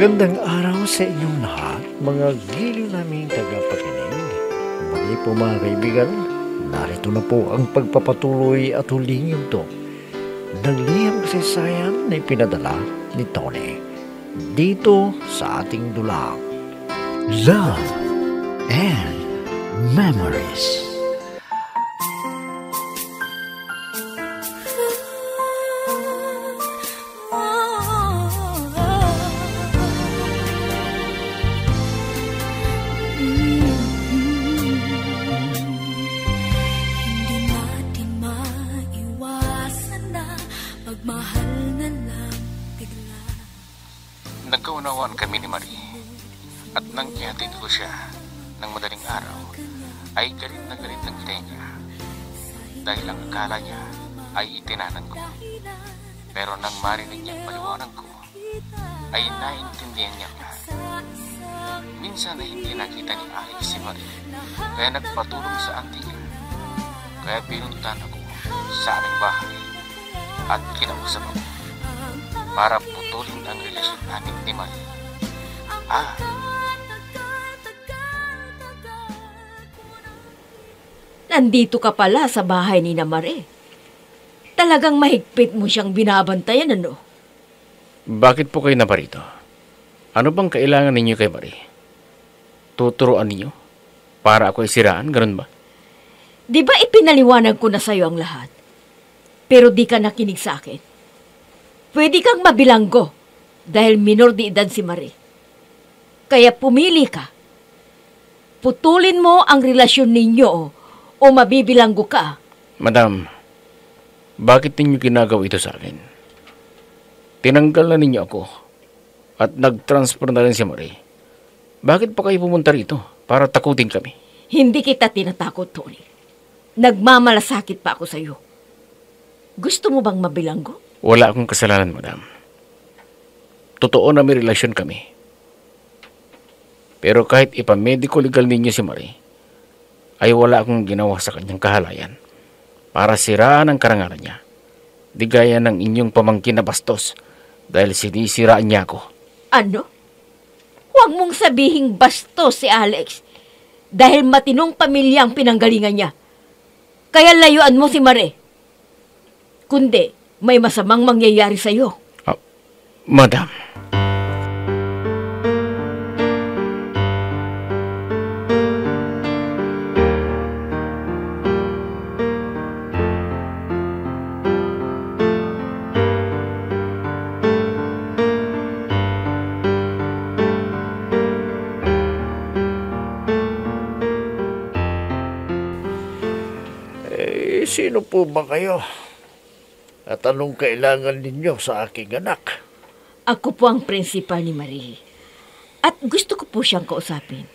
Magandang araw sa inyong lahat, mga giliw naming tagapakinig. Muli po mga kaibigan, narito na po ang pagpapatuloy at huling yugto ng liham kasaysayan na ipinadala ni Tony dito sa ating dulang Love and Memories. Nagkaunawaan kami ni Marie at nang ihatid ko siya ng madaling araw ay galit na galit ang niya dahil ang akala niya ay itinanan ko. Pero nang marinig niya ang paliwanag ko ay naintindihan niya nga. Minsan ay hindi nakita ni Alex si Marie kaya nagpatulong sa auntie niya. Kaya pinuntahan ako sa aming bahay at kinausap ako para putulin ang relasyon namin ni Marie. Nandito ka pala sa bahay ni na Marie. Talagang mahigpit mo siyang binabantayan, ano? Bakit po kayo naparito? Ano bang kailangan ninyo kay Marie? Tuturuan ninyo? Para ako isiraan, ganun ba? Di ba ipinaliwanag ko na sa'yo ang lahat? Pero di ka nakinig sa akin. Pwede kang mabilanggo dahil minor de edad si Marie. Kaya pumili ka. Putulin mo ang relasyon ninyo o mabibilanggo ka. Madam, bakit ninyo ginagawa ito sa akin? Tinanggal na ninyo ako at nag-transfer na rin si Marie. Bakit pa kayo pumunta rito para takutin kami? Hindi kita tinatakot, Tony. Nagmamalasakit pa ako sa'yo. Gusto mo bang mabilanggo? Wala akong kasalanan, madam. Totoo na may relasyon kami. Pero kahit ipamedico legal ninyo si Marie, ay wala akong ginawa sa kanyang kahalayan para siraan ang karangalan niya. Di gaya ng inyong pamangkin na bastos dahil sinisiraan niya ako. Ano? Huwag mong sabihing bastos si Alex dahil matinong pamilya ang pinanggalingan niya. Kaya layuan mo si Marie. Kundi, may masamang mangyayari sa iyo. Madam. Sino po ba kayo? At anong kailangan ninyo sa aking anak? Ako po ang prinsipal ni Marie. At gusto ko po siyang kausapin.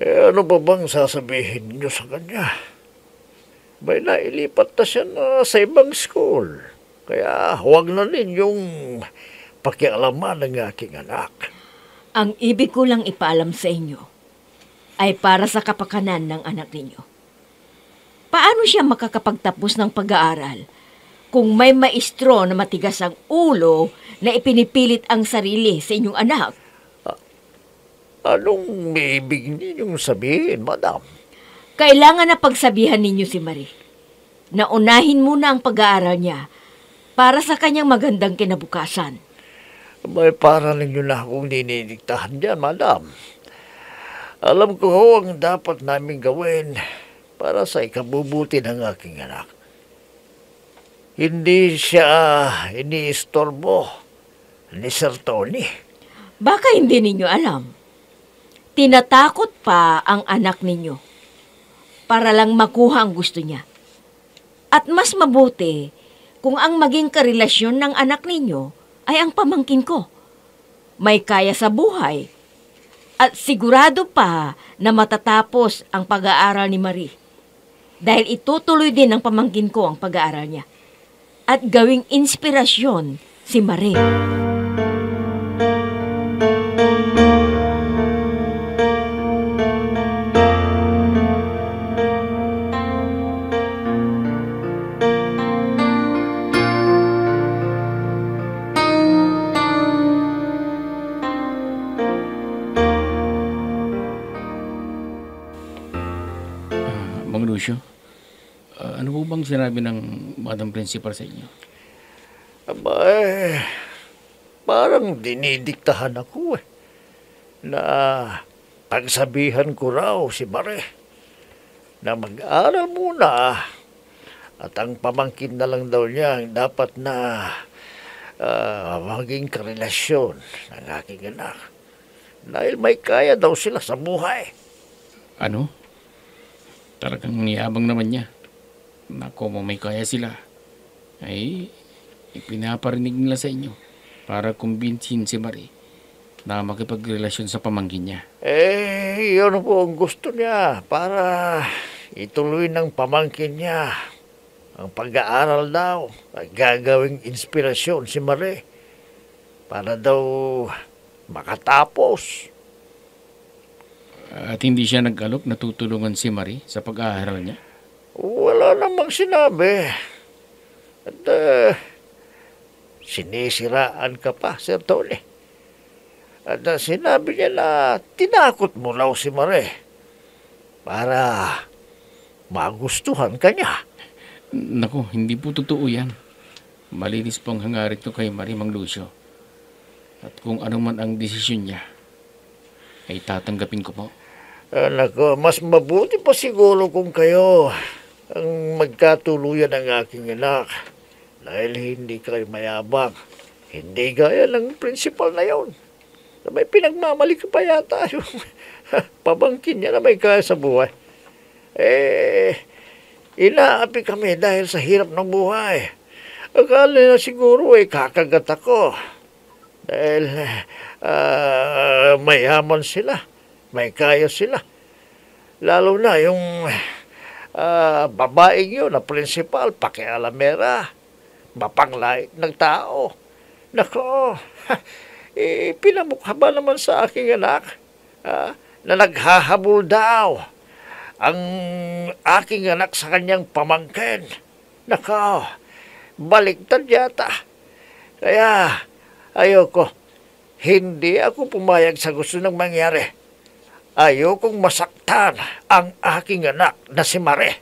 Ano ba bang sasabihin niyo sa kanya? May nailipat na siya sa ibang school. Kaya huwag na ninyong pakialaman ng aking anak. Ang ibig ko lang ipaalam sa inyo ay para sa kapakanan ng anak ninyo. Paano siya makakapagtapos ng pag-aaral kung may maestro na matigas ang ulo na ipinipilit ang sarili sa inyong anak? Anong ibig ninyong sabihin, madam? Kailangan na pagsabihan ninyo si Marie na unahin muna ang pag-aaral niya para sa kanyang magandang kinabukasan. May para ninyo na akong dinidiktahan dyan, madam. Alam ko ho ang dapat namin gawin para sa ikabubuti ng aking anak. Hindi siya iniistorbo ni Sir Tony. Baka hindi ninyo alam. Tinatakot pa ang anak ninyo para lang makuha ang gusto niya. At mas mabuti kung ang maging karelasyon ng anak ninyo ay ang pamangkin ko. May kaya sa buhay at sigurado pa na matatapos ang pag-aaral ni Marie. Dahil itutuloy din ng pamangkin ko ang pag-aaral niya. At gawing inspirasyon si Marie. Mang Lucio, ano po bang sinabi ng Madam Principal sa inyo? Aba, parang dinidiktahan ako na pagsabihan ko raw si Mare na mag-aral muna at ang pamangkin na lang daw niya ang dapat na maging karelasyon ng aking anak. Dahil may kaya daw sila sa buhay. Ano? Talagang niyabang naman niya. Nako mo may kaya sila. Ay, ipinaparinig nila sa inyo para kumbinsin si Marie na makipagrelasyon sa pamangkin niya. Yun po ang gusto niya para ituloy ng pamangkin niya ang pag-aaral daw at gagawing inspirasyon si Marie para daw makatapos. At hindi siya nag-alok na tutulungan si Marie sa pag-aaral niya? Wala namang sinabi. At sinisiraan ka pa, Sir Tony. At sinabi niya na tinakot mo raw si Marie para magustuhan ka niya. Nako, hindi po totoo yan. Malinis po ang hangarit ko kay Marie, Mang Lucio. At kung ano man ang desisyon niya, ay tatanggapin ko po. Nako, mas mabuti pa siguro kung kayo ang magkatuluyan ng aking anak. Dahil hindi kayo mayabang. Hindi gaya ng principal na yon. Na may pinagmamali ka pa yata yung pabangkin niya na may kaya sa buhay. Inaapi kami dahil sa hirap ng buhay. Akala na siguro kakagat ako. Dahil mayaman sila. May kaya sila. Lalo na yung babaeng yun na principal, pakialamera. Mapanglait ng tao. Nako, pinamukha ba naman sa aking anak na naghahabol daw ang aking anak sa kanyang pamangkin. Nako, baliktad yata. Kaya, ayoko. Hindi ako pumayag sa gusto ng mangyari. Ayokong masaktan ang aking anak na si Mare.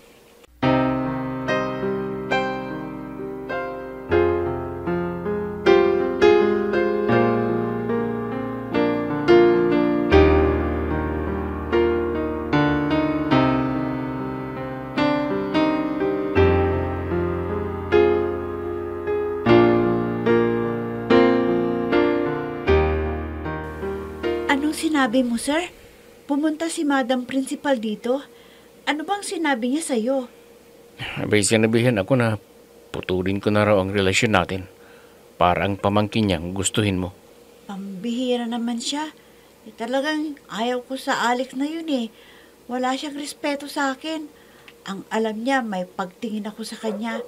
Anong sinabi mo, sir? Pumunta si Madam Principal dito. Ano bang sinabi niya sa'yo? Abay, sinabihan ako na putulin ko na raw ang relasyon natin para ang pamangkin niyang gustuhin mo. Pambihira naman siya. Talagang ayaw ko sa Alex na yun eh. Wala siyang respeto sa akin. Ang alam niya, may pagtingin ako sa kanya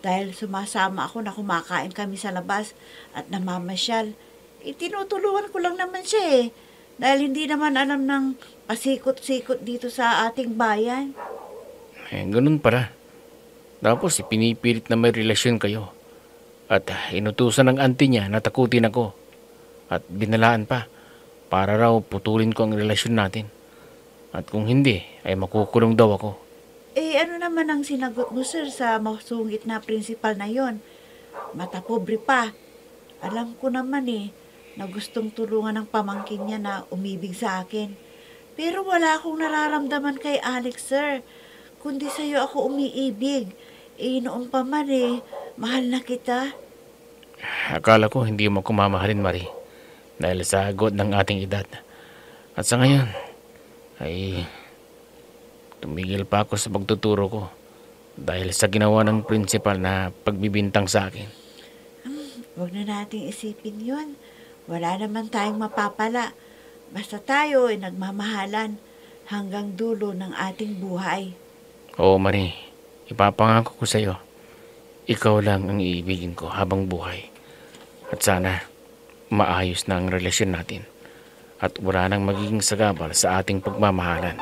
dahil sumasama ako na kumakain kami sa labas at namamasyal. Tinutulungan ko lang naman siya eh. Dahil hindi naman alam ng pasikot-sikot dito sa ating bayan. Ganun pala. Tapos pinipilit na may relasyon kayo. At inutusan ng auntie niya na takutin ako. At binalaan pa para raw putulin ko ang relasyon natin. At kung hindi, ay makukulong daw ako. Ano naman ang sinagot mo, sir, sa masungit na principal na yon? Matapobre pa. Alam ko naman na gustong tulungan ng pamangkin niya na umibig sa akin. Pero wala akong nararamdaman kay Alex, sir. Kundi sa'yo ako umiibig. Noon pa man mahal na kita. Akala ko hindi mo ko mamahalin, Marie. Dahil sa agod ng ating edad. At sa ngayon, ay tumigil pa ako sa pagtuturo ko. Dahil sa ginawa ng principal na pagbibintang sa akin. Huwag na nating isipin yun. Wala naman tayong mapapala. Basta tayo ay nagmamahalan hanggang dulo ng ating buhay. Oo, Marie. Ipapangako ko sa iyo. Ikaw lang ang iibigin ko habang buhay. At sana, maayos na ang relasyon natin. At wala nang magiging sagabal sa ating pagmamahalan.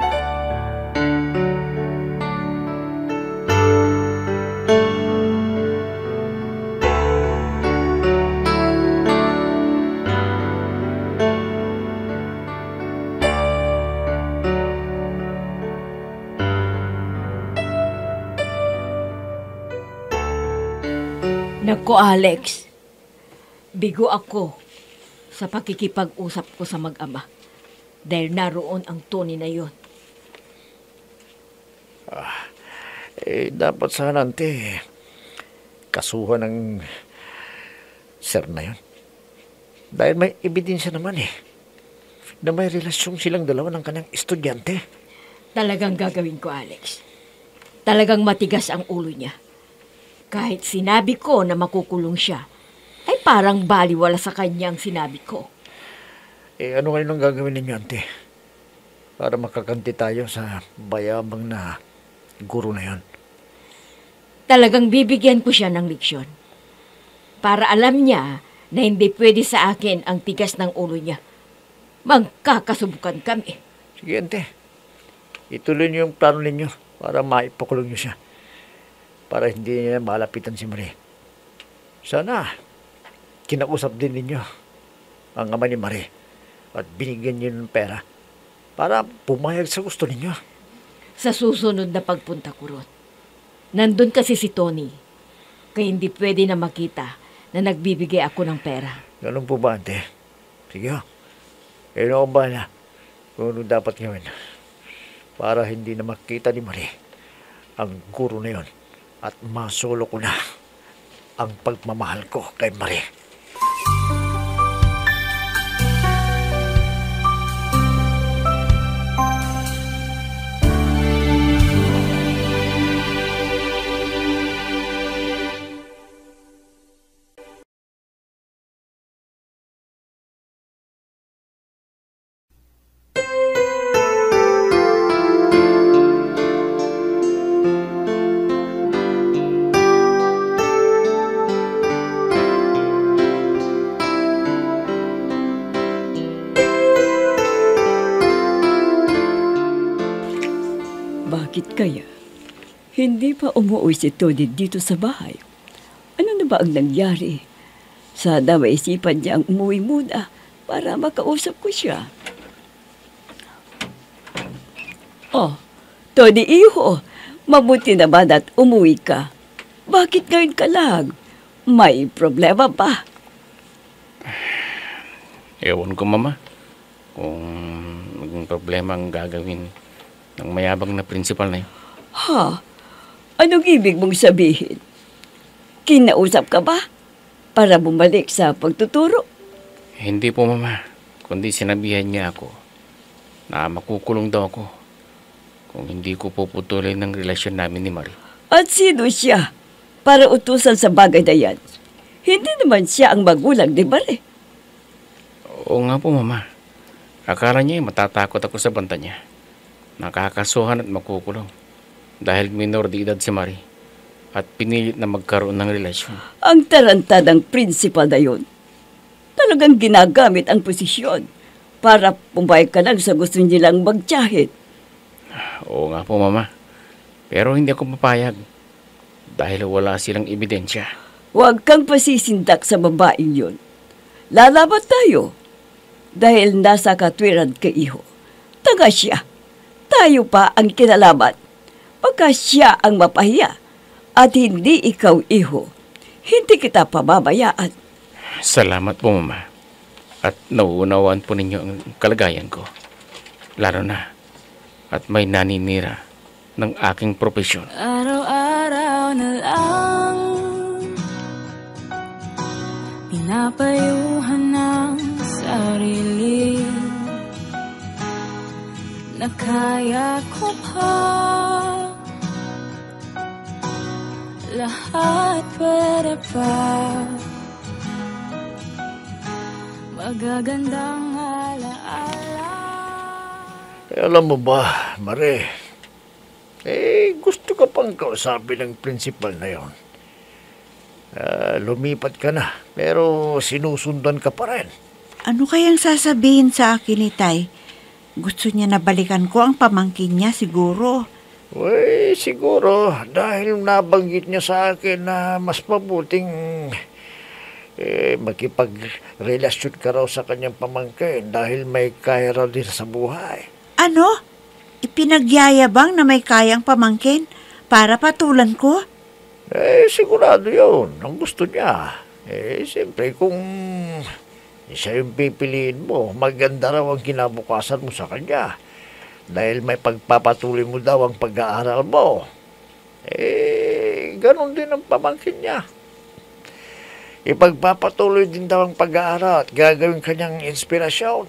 Nako, Alex. Bigo ako sa pakikipag-usap ko sa mag-ama. Dahil naroon ang Tony na yon. Dapat sana, ante, kasuhan ng sir na yun. Dahil may ebidensya naman na may relasyon silang dalawa ng kanyang estudyante. Talagang gagawin ko, Alex. Talagang matigas ang ulo niya. Kahit sinabi ko na makukulong siya, ay parang baliwala sa kanya ang sinabi ko. Ano ngayon ang gagawin ninyo, ante? Para makakanti tayo sa bayabang na guro na yon. Talagang bibigyan ko siya ng leksyon. Para alam niya na hindi pwede sa akin ang tigas ng ulo niya. Magkakasubukan kami. Sige, ante. Ituloy niyo yung plano ninyo para maipakulong niyo siya. Para hindi niya malapitan si Marie. Sana, kinausap din ninyo ang ama ni Marie at binigyan niyo ng pera para pumayag sa gusto ninyo. Sa susunod na pagpunta ko ron, nandun kasi si Tony. Kaya hindi pwede na makita na nagbibigay ako ng pera. Ganun po ba, ante? Sige ho. Kaya ako bahala kung ano dapat gawin para hindi na makita ni Marie ang guro na yon at masolo ko na ang pagmamahal ko kay Marie. Bakit kaya? Hindi pa umuwi si Tony dito sa bahay. Ano na ba ang nangyari? Sana maisipan niya ang umuwi muna para makausap ko siya. Oh, Tony iho, mabuti naman at umuwi ka. Bakit ngayon ka lang? May problema ba? Ewan ko, Mama, kung maging problema ang gagawin ng mayabang na principal na yun. Ha? Anong ibig mong sabihin? Kinausap ka ba para bumalik sa pagtuturo? Hindi po, Mama, kundi sinabihan niya ako na makukulong daw ako kung hindi ko puputulin ng relasyon namin ni Marie. At sino siya para utusan sa bagay na yan? Hindi naman siya ang magulang ni Marie. Oo nga po, Mama. Akala niya matatakot ako sa banta niya. Nakakasuhan at makukulong dahil minor de edad si Marie at pinilit na magkaroon ng relasyon. Ang tarantadang principal na yun. Talagang ginagamit ang posisyon para pumayag ka lang sa gusto nilang magtiyahit. Oo nga po, Mama. Pero hindi ako papayag dahil wala silang ebidensya. Huwag kang pasisindak sa babaeng yun. Lalaban tayo dahil nasa katwiran ka iho. Taga siya. Tayo pa ang kinalaban. Pagka siya ang mapahiya at hindi ikaw iho, hindi kita pababayaan. Salamat po, Mama. At nauunawaan po ninyo ang kalagayan ko. Lalo na at may naninira ng aking propesyon. Araw-araw na lang pinapayuhan ng sarili na kaya ko pa lahat pwede pa magagandang alaala. Alam mo ba, Marie, gusto ka pang kausapin ng principal na yon. Lumipat ka na, pero sinusundan ka pa rin. Ano kayang sasabihin sa akin ni Tay? Gusto niya na balikan ko ang pamangkin niya siguro. Uy, siguro, dahil nabanggit niya sa akin na mas mabuting makipagrelasyon ka raw sa kanyang pamangkin dahil may kaya raw din sa buhay. Ano? Ipinagyayabang na may kayang pamangkin para patulan ko? Sigurado yun. Ang gusto niya. Siyempre, kung siya yung pipiliin mo, maganda raw ang kinabukasan mo sa kanya. Dahil may pagpapatuloy mo daw ang pag-aaral mo. Ganon din ang pamangkin niya. Ipagpapatuloy din daw ang pag-aaral at gagawin kanyang inspirasyon.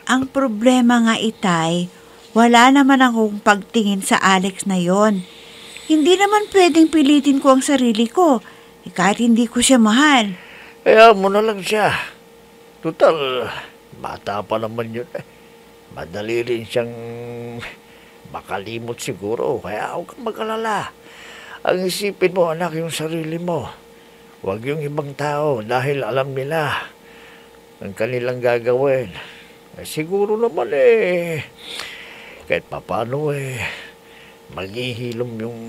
Ang problema nga, Itay, wala naman akong pagtingin sa Alex na yon. Hindi naman pwedeng pilitin ko ang sarili ko, kahit hindi ko siya mahal. Kaya mo na lang siya. Total, bata pa naman yun. Madali rin siyang makalimot siguro, kaya huwag kang mag-alala. Ang isipin mo, anak, yung sarili mo. Huwag yung ibang tao dahil alam nila ang kanilang gagawin. Siguro naman kahit papano maghihilom yung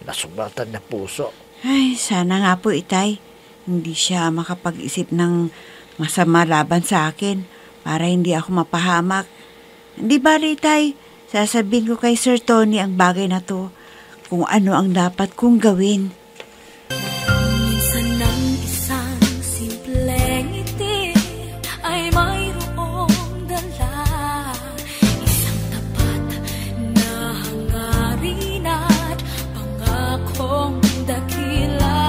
nasugatan na puso. Ay, sana nga po, Itay. Hindi siya makapag-isip ng masama laban sa akin para hindi ako mapahamak. Hindi bali, Itay. Sasabihin ko kay Sir Tony ang bagay na to, kung ano ang dapat kong gawin. Minsan ng isang simpleng ngiti ay mayroong dala, isang tapat na hangarin at pangakong dakila.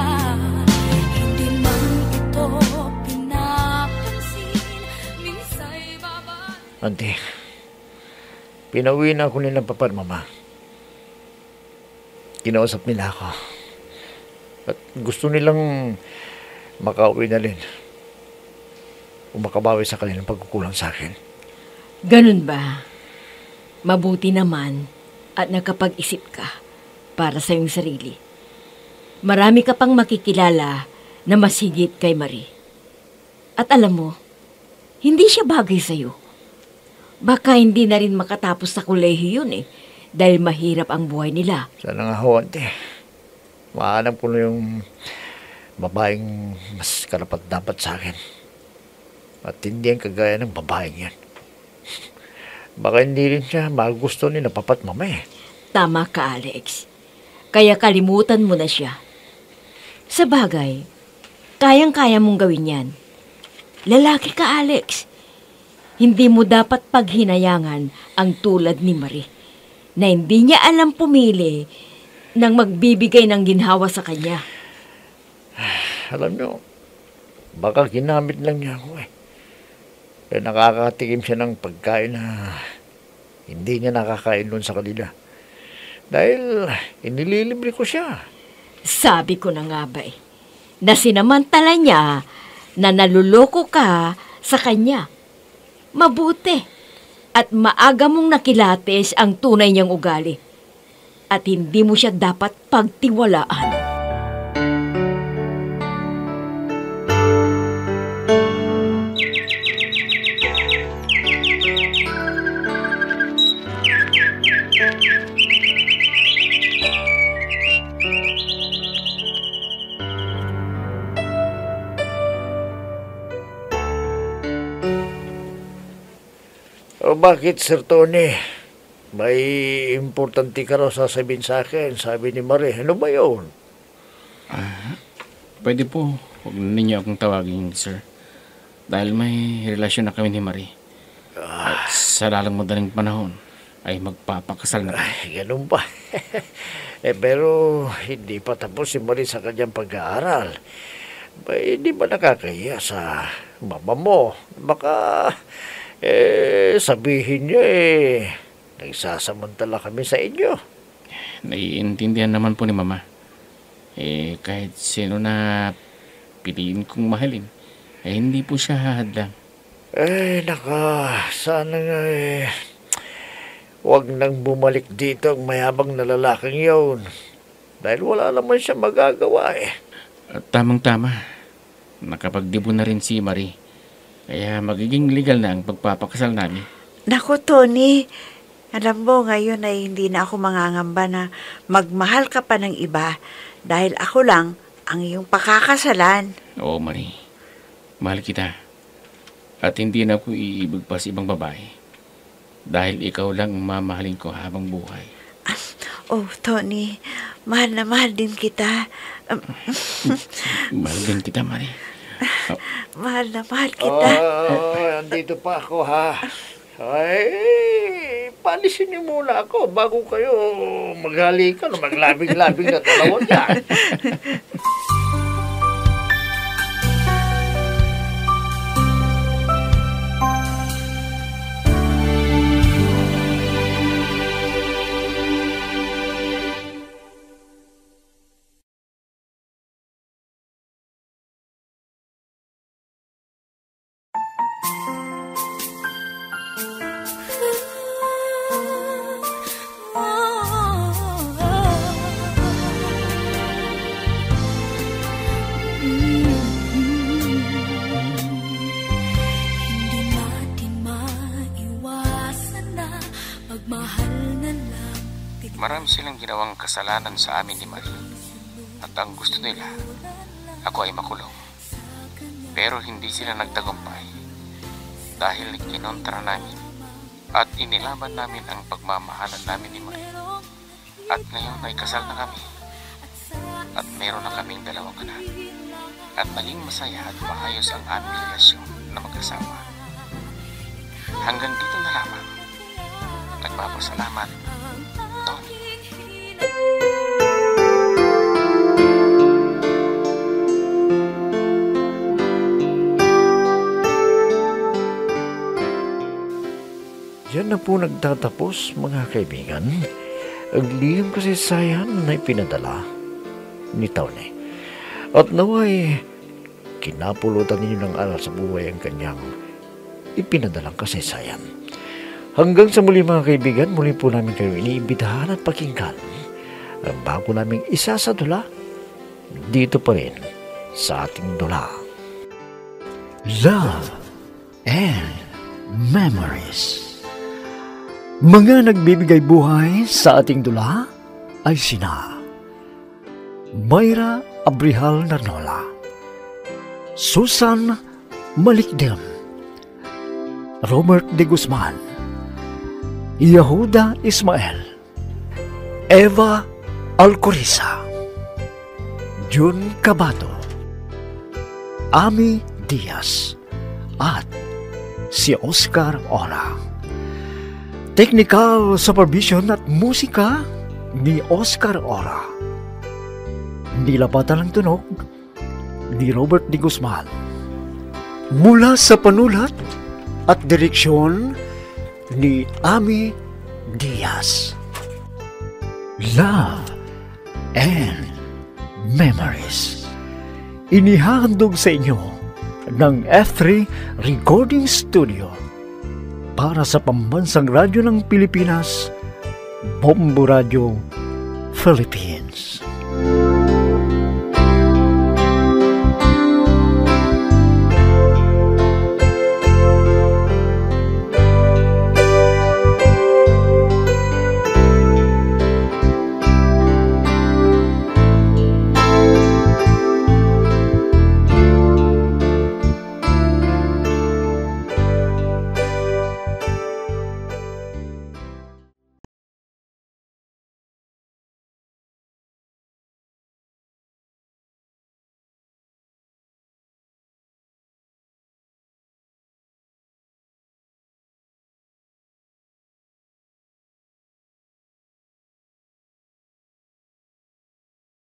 Hindi man ito pinapansin, minsa'y babalik. Ante, pinauwi na ako nila papa at mama. Kinausap nila ako. At gusto nilang makauwi na rin. O makabawi sa kanilang pagkukulang sa akin. Ganun ba? Mabuti naman at nakapag-isip ka para sa iyong sarili. Marami ka pang makikilala na mas higit kay Marie. At alam mo, hindi siya bagay sa'yo. Baka hindi na rin makatapos sa kolehiyo yun dahil mahirap ang buhay nila. Sana nga ho, ante. Mahanap ko na yung babaeng mas karapat-dapat sa akin. At hindi ang kagaya ng babaeng yan. Baka hindi rin siya magusto ni na papat mama Tama ka, Alex. Kaya kalimutan mo na siya. Sa bagay, kayang-kaya mong gawin yan. Lalaki ka, Alex. Hindi mo dapat paghinayangan ang tulad ni Marie, na hindi niya alam pumili nang magbibigay ng ginhawa sa kanya. Alam nyo, baka ginamit lang niya ako Kaya nakakatikim siya ng pagkain na hindi niya nakakain doon sa kanila. Dahil inililibre ko siya. Sabi ko na nga ba na sinamantala niya na naluloko ka sa kanya. Mabuti at maaga mong nakilates ang tunay niyang ugali. At hindi mo siya dapat pagtiwalaan. O bakit, Sir Tony? May importante ka raw sasabihin sa akin, sabi ni Marie. Ano ba yun? Pwede po, huwag ninyo akong tawagin, sir. Dahil may relasyon na kami ni Marie. At sa lalang madaling panahon, ay magpapakasal na kami. Ay, ganun ba? Pero hindi pa tapos si Marie sa kanyang pag-aaral. Hindi ba nakakahiya sa mama mo? Baka sabihin niya nagsasamantala kami sa inyo. Naiintindihan naman po ni Mama. Kahit sino na piliin kong mahalin, hindi po siya hahadlang. Sana nga huwag nang bumalik dito ang mayabang na lalaking yun. Dahil wala naman siya magagawa At tamang-tama, nakapagdibo na rin si Marie. Kaya magiging legal na ang pagpapakasal namin. Naku, Tony, alam mo ngayon ay hindi na ako mangangamba na magmahal ka pa ng iba dahil ako lang ang iyong pakakasalan. Oo, Marie. Mahal kita. At hindi na ako iibig pa sa ibang babae. Dahil ikaw lang ang mamahalin ko habang buhay. Oh, Tony, mahal na mahal din kita. Mahal din kita, Mari. Mahal na mahal kita. Andito pa ako, ha? Ay, palisin niyo muna ako bago kayo maghalikan o maglabing-labing na dalawa niyan. Hindi natin maiwasan na magmahal na lang. Marami silang ginawang kasalanan sa amin ni Marie. At ang gusto nila, ako ay makulong. Pero hindi sila nagtagumpay dahil kinontra namin at inilaban namin ang pagmamahalan namin ni Marie. At ngayon ay kasal na kami. At meron na kaming 2 anak. At naging masaya at maayos ang aming relasyon na mag-asawa. Hanggang dito na lamang. Nagpapasalamat, Tony. Diyan na po nagtatapos, mga kaibigan, ang liham kasaysayan na ipinadala ni Tony. At naway, kinapulutan ninyo ng aral sa buhay ang kanyang ipinadalang kasaysayan. Hanggang sa muli, mga kaibigan, muli po namin kayo iniimbitahan at pakinggan ang bago naming isa sa dula dito pa rin sa ating dula. Love and Memories. Mga nagbibigay buhay sa ating dula ay sina Mayra Abrihal Narnola, Susan Malikdem, Robert de Guzman, Yehuda Ismael, Eva Alcoriza, Jun Cabato, Ami Diaz, at si Oscar Ora. Technical supervision at musika ni Oscar Ora. Nilapatan ng tunog ni Robert de Guzman. Mula sa panulat at direksyon ni Ami Diaz. Love and Memories. Inihahandog sa inyo ng F3 Recording Studio para sa Pambansang Radyo ng Pilipinas, Bombo Radio, Philippines.